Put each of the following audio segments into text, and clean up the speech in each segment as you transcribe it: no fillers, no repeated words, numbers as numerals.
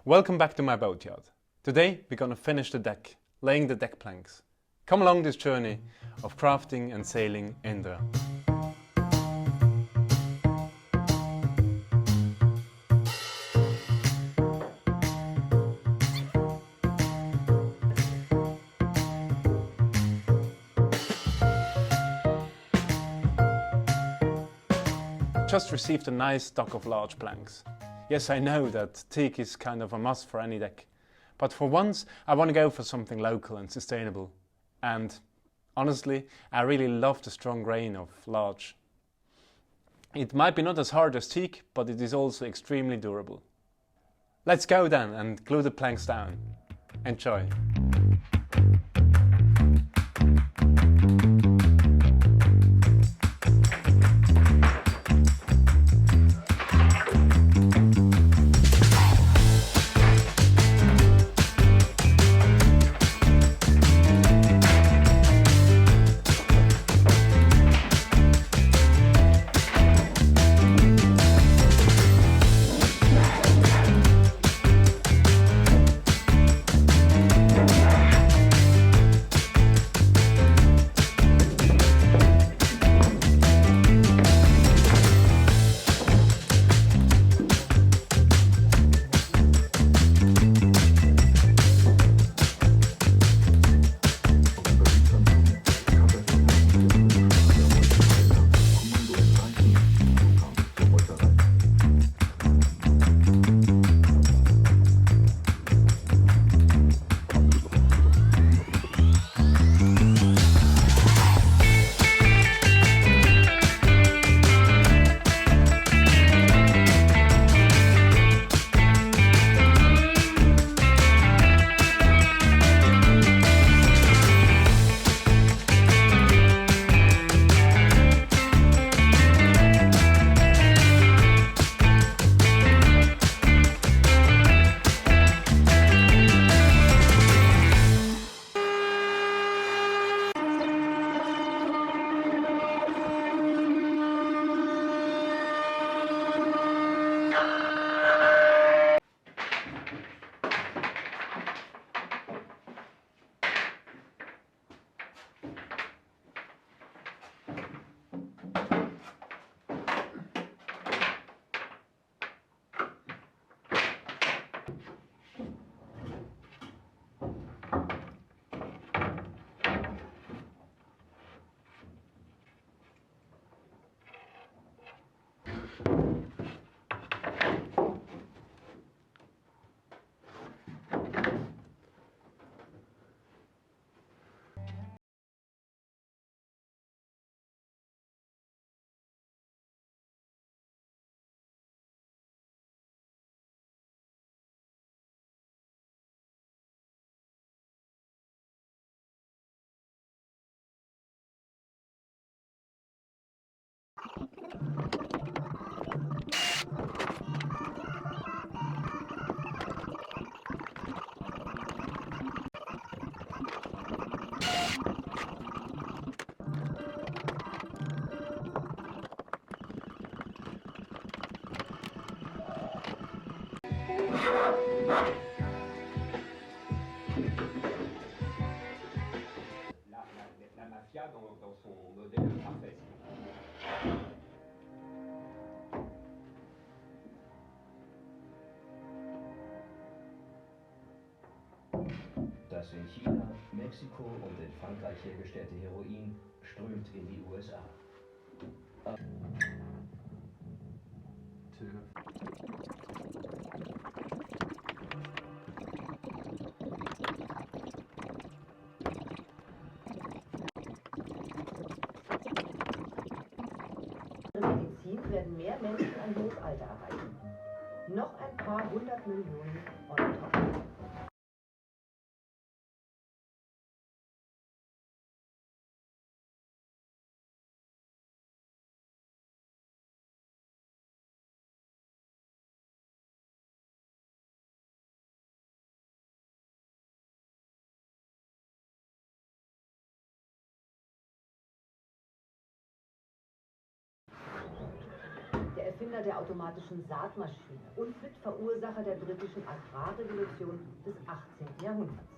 Welcome back to my boatyard. Today we're gonna finish the deck, laying the deck planks. Come along this journey of crafting and sailing Endra. Just received a nice stock of large planks. Yes, I know that teak is kind of a must for any deck, but for once I want to go for something local and sustainable. And honestly, I really love the strong grain of larch. It might be not as hard as teak, but it is also extremely durable. Let's go then and glue the planks down. Enjoy! La mafia dans son modèle parfait. Das in China, Mexiko und in Frankreich hergestellte Heroin strömt in die USA. Medizin werden mehr Menschen ein hohes Alter erreichen. Noch ein paar 100 Millionen on top. Der der Erfinder der automatischen Saatmaschine und Mitverursacher der britischen Agrarrevolution des 18. Jahrhunderts.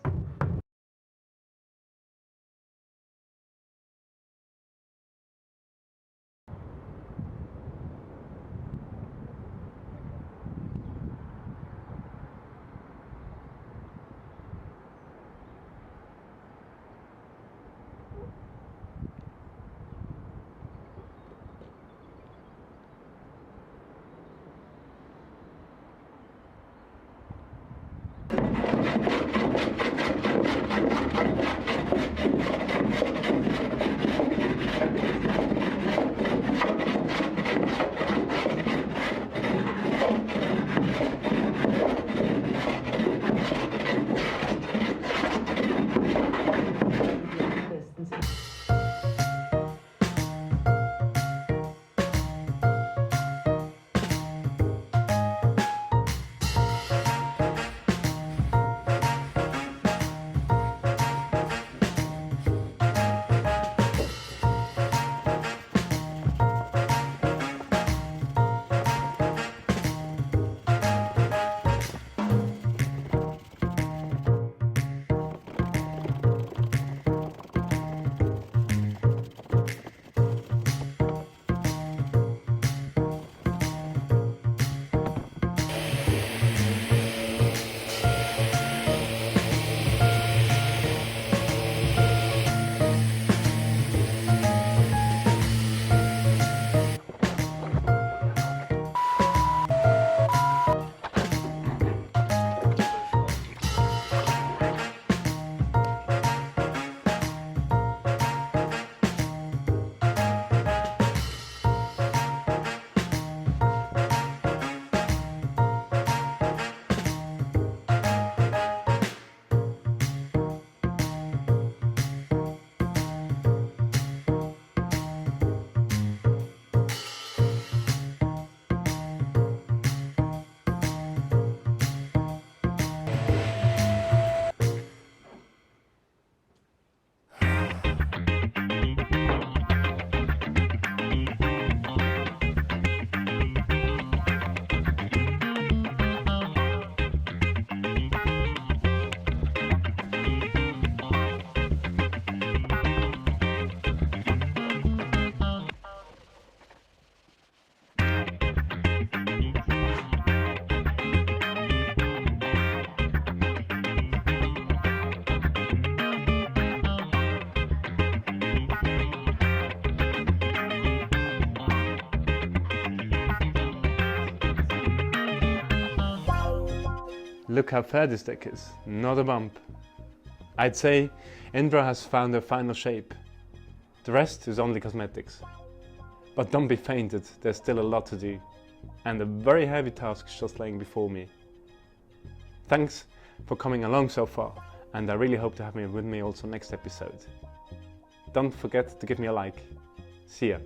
Look how fair this deck is, not a bump. I'd say Endra has found her final shape. The rest is only cosmetics. But don't be fainted, there's still a lot to do. And a very heavy task is just laying before me. Thanks for coming along so far, and I really hope to have you with me also next episode. Don't forget to give me a like. See ya.